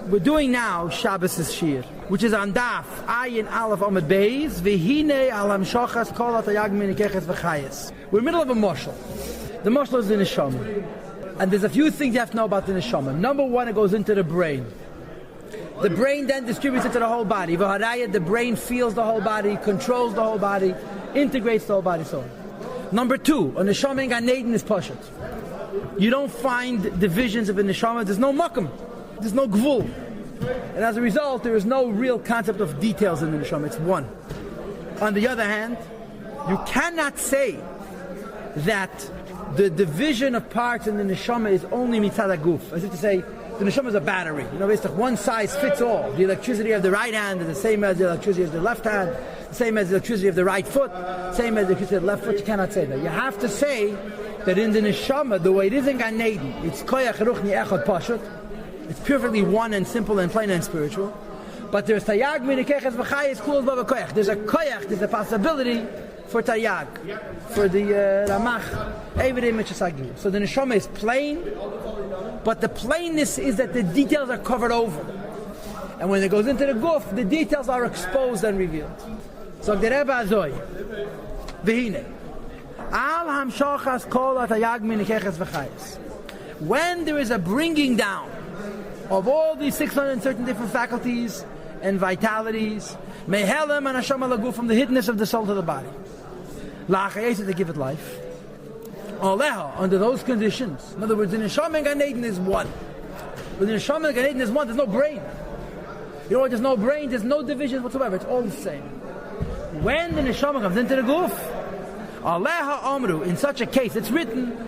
we're doing now Shabbos' Shir, which is on Daf Ayin Aleph Amud Beis V'hinei al hamshachas kol hatayag minikeches v'chayes. We're in the middle of a moshel. The moshel is the neshama, and there's a few things you have to know about the neshama. Number one, it goes into the brain. The brain then distributes it to the whole body. V'haraya, the brain feels the whole body, controls the whole body, integrates the whole body. So on. Number two, a neshama in Gan Eden is pashut. You don't find divisions of a neshama. There's no makam. There's no gvul. And as a result, there is no real concept of details in the neshama. It's one. On the other hand, you cannot say that the division of parts in the neshama is only mitzad haguf. As if to say, the neshama is a battery. You know, it's like one size fits all. The electricity of the right hand is the same as the electricity of the left hand, the same as the electricity of the right foot, same as the electricity of the left foot. You cannot say that. You have to say that in the neshama, the way it is in Gan Eden, it's koyach ruchni echad pashut. It's perfectly one and simple and plain and spiritual. But there's tayag minikeches v'chayes kulos bava koyach. There's a koyach, there's a possibility for tayag, for the ramach, everything which is agil. So the neshama is plain, but the plainness is that the details are covered over. And when it goes into the guf, the details are exposed and revealed. So the Rebbe Azoy, v'hine, al hamshachas kol hatayag minikeches v'chayes. When there is a bringing down of all these 613 different faculties and vitalities, mehelem and hashama lagu, from the hiddenness of the soul to the body, la'achayes, to give it life. Aleha, under those conditions. In other words, the neshama in Gan Eden is one. When the neshama in Gan Eden is one, there's no brain. You know what? There's no brain, there's no divisions whatsoever. It's all the same. When the neshama comes into the guf, aleha amru, in such a case, it's written,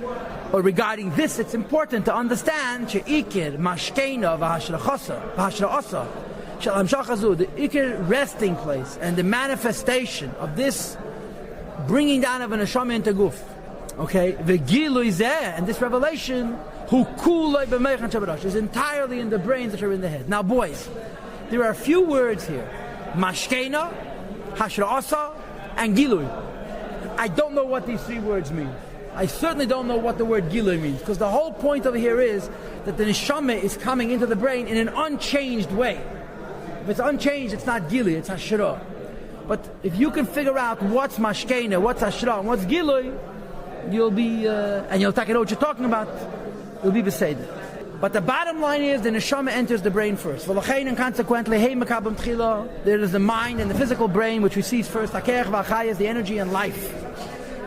or regarding this, it's important to understand she'ikir mashkeina v'hashra'asa shel hamshachazu, the ikir resting place and the manifestation of this bringing down of an neshama into guf. Okay, v'gilu izeh, and this revelation, hu kulay b'meichan shabarash, is entirely in the brains that are in the head. Now, boys, there are a few words here: mashkeina, hashra'asa, and gilui. I don't know what these three words mean. I certainly don't know what the word gilui means, because the whole point over here is that the neshama is coming into the brain in an unchanged way. If it's unchanged, it's not gilui, it's hashra. But if you can figure out what's mashkena, what's hashra, and what's gilui, you'll be, and you'll know what you're talking about, you'll be beseder. But the bottom line is the neshama enters the brain first. And consequently, there is the mind and the physical brain which receives first, the energy and life,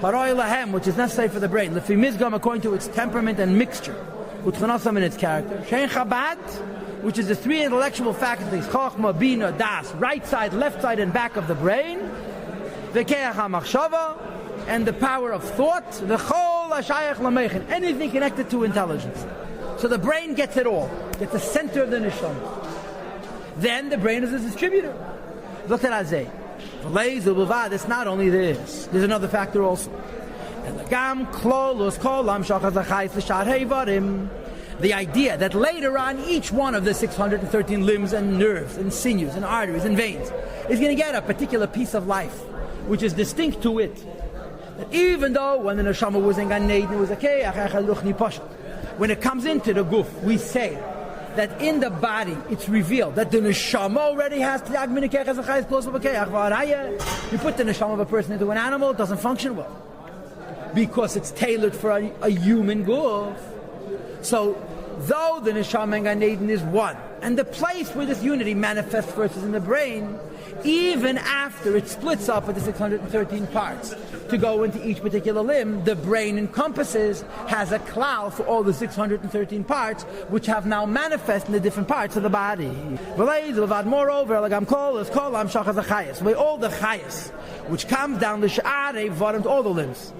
which is necessary for the brain, according to its temperament and mixture, in its character, which is the three intellectual faculties, chachma, bina, das, right side, left side, and back of the brain, and the power of thought, anything connected to intelligence. So the brain gets it all, gets the center of the neshama. Then the brain is a distributor. Look at Azay. It's not only this, there's another factor also. The idea that later on each one of the 613 limbs and nerves and sinews and arteries and veins is going to get a particular piece of life which is distinct to it. That even though when the neshama was in Gan Eden, it was when it comes into the guf, we say that in the body it's revealed that the neshama already has you put the neshama of a person into an animal, it doesn't function well because it's tailored for a human guf. So though the neshama in Gan Eden is one, and the place where this unity manifests first is in the brain, even after it splits up into 613 parts to go into each particular limb, the brain encompasses, has a cloud for all the 613 parts, which have now manifest in the different parts of the body. Moreover, where all the chayas, which comes down the sha'arei varim to all the limbs,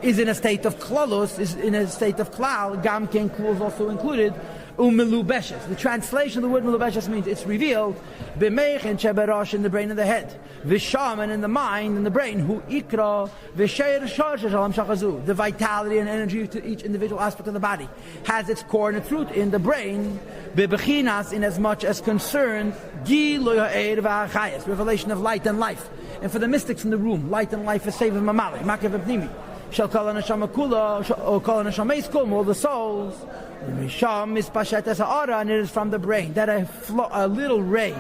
is in a state of klalos, is in a state of klal, gamken klal is also included, Umelubeshes. The translation of the word melubeshes means it's revealed. B'meichin sheberash, in the brain and the head. V'shaman, in the mind and the brain. Hu ikra v'sheir sharsha shalam shachazu. The vitality and energy to each individual aspect of the body has its core and its root in the brain. B'bechinas, in as much as concerned gilu ha'er v'achayas, revelation of light and life. And for the mystics in the room, light and life is saved mamali, makav pnimi. Shall call an neshama kula, or call an neshama iskum, all the souls. Misham is pashetes ha'ara, and it is from the brain that a little ray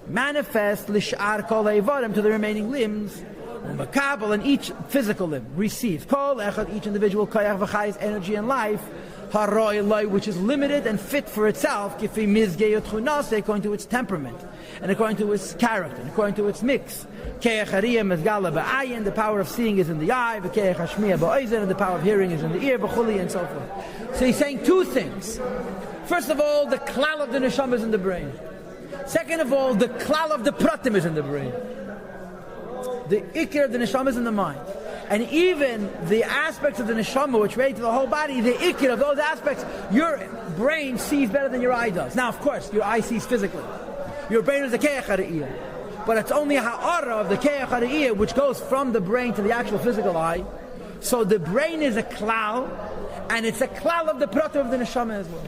manifests lish'ar kol ha'evarim to the remaining limbs. Makabel, and each physical limb receives kol echad, each individual koyach v'chayis, energy and life, haroi loy, which is limited and fit for itself, kifi mizgei utchunase, according to its temperament, and according to its character, and according to its mix. Keach hariyah mezgala ba'ayin, the power of seeing is in the eye, v'keach hashmiya ba'oizen, and the power of hearing is in the ear, v'chuli, and so forth. So he's saying two things. First of all, the klal of the neshama is in the brain. Second of all, the klal of the pratim is in the brain. The ikir of the neshama is in the mind. And even the aspects of the neshama which relate to the whole body, the ikir of those aspects, your brain sees better than your eye does. Now, of course, your eye sees physically. Your brain is the keach hariyah. But it's only a ha'ara of the keach hariyah which goes from the brain to the actual physical eye. So the brain is a klal, and it's a klal of the pratim of the neshama as well.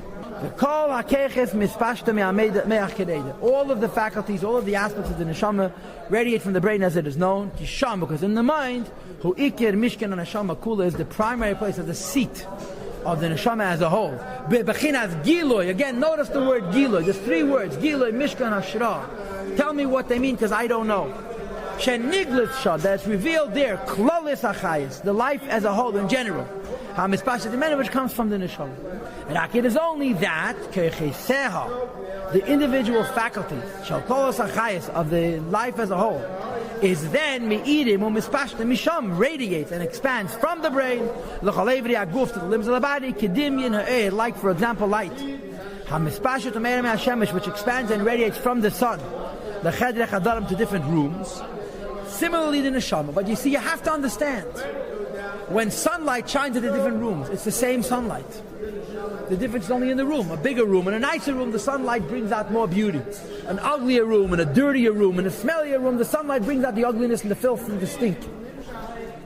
All of the faculties, all of the aspects of the neshama radiate from the brain as it is known. Because in the mind, hu ikir mishkan neshama kula is the primary place of the seat of the neshama as a whole. Bechinas giloy. Again, notice the word giloy. There's three words: giloy, mishkan, hashra. Tell me what they mean, because I don't know. Sheniglit shad, that's revealed there. Klolis achayis, the life as a whole in general. Hamispashat dimena, which comes from the neshama. And it is only that the individual faculties, shalkolos achayis, of the life as a whole, is then meidim umispashta misham, radiates and expands from the brain l'chalevri aguf, to the limbs of the body, kedimyin ha'eh, like for example light. Hamispashat umerim ha'shemesh, which expands and radiates from the sun, l'chedrech hadarim, to different rooms. Similarly, the neshama. But you see, you have to understand, when sunlight shines into different rooms, it's the same sunlight. The difference is only in the room. A bigger room and a nicer room, the sunlight brings out more beauty. An uglier room and a dirtier room and a smellier room, the sunlight brings out the ugliness and the filth and the stink.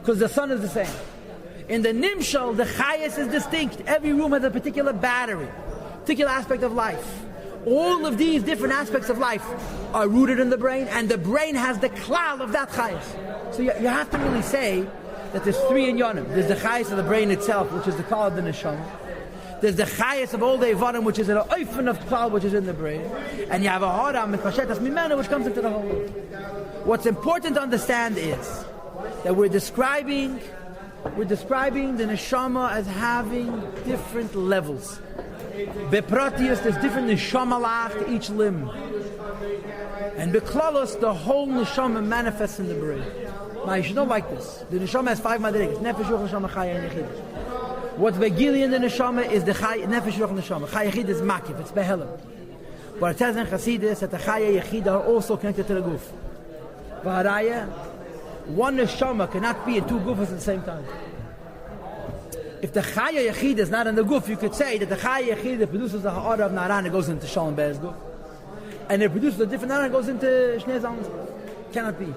Because the sun is the same. In the nimshal, the chayas is distinct. Every room has a particular battery, particular aspect of life. All of these different aspects of life are rooted in the brain, and the brain has the klal of that chayas. So you have to really say that there's three in yonim. There's the chayas of the brain itself, which is the klal of the neshama. There's the chayas of all the evarim, which is an oifen of klal, which is in the brain. And you have a haram and pashetas mimena, which comes into the whole world. What's important to understand is that we're describing the neshama as having different levels. Bepratius, there's different neshamalach to each limb. And beklalos, the whole neshama manifests in the brain. Now you should know like this. The neshama has 5 madrigas: nefesh, ruach, neshama, chaya, and yechid. What's begili in the neshama is the nefesh, ruach, neshama. Chaya, yechid is makif, it's behelim. But it says in Chassidus that the chaya, yechid are also connected to the guf. V'haraya, one neshama cannot be in 2 gufas at the same time. If the chaya yechid is not in the guf, you could say that the chaya yechid that produces the ha'ara of naran, it goes into shalom be'ez guf, and it produces a different naran, it goes into shnei zalmas. Cannot be.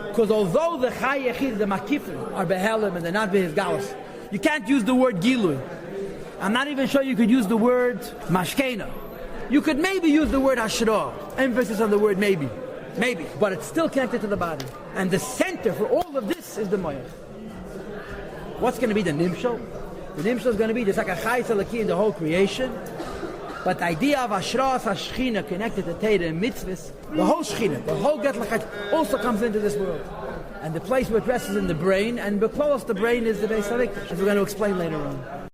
Because although the chaya yechid, the makifim, are behelim and they're not be'ez galus, you can't use the word gilui. I'm not even sure you could use the word mashkena. You could maybe use the word hashra, emphasis on the word maybe, but it's still connected to the body. And the center for all of this is the moyach. What's going to be the nimshal? The nimshal is going to be just like a chayis alaki in the whole creation. But the idea of ashras hashchina connected to Torah and mitzvahs, the whole shchina, the whole getlachait also comes into this world. And the place where it rests is in the brain, and beklalos, the brain is the base of it, as we're going to explain later on.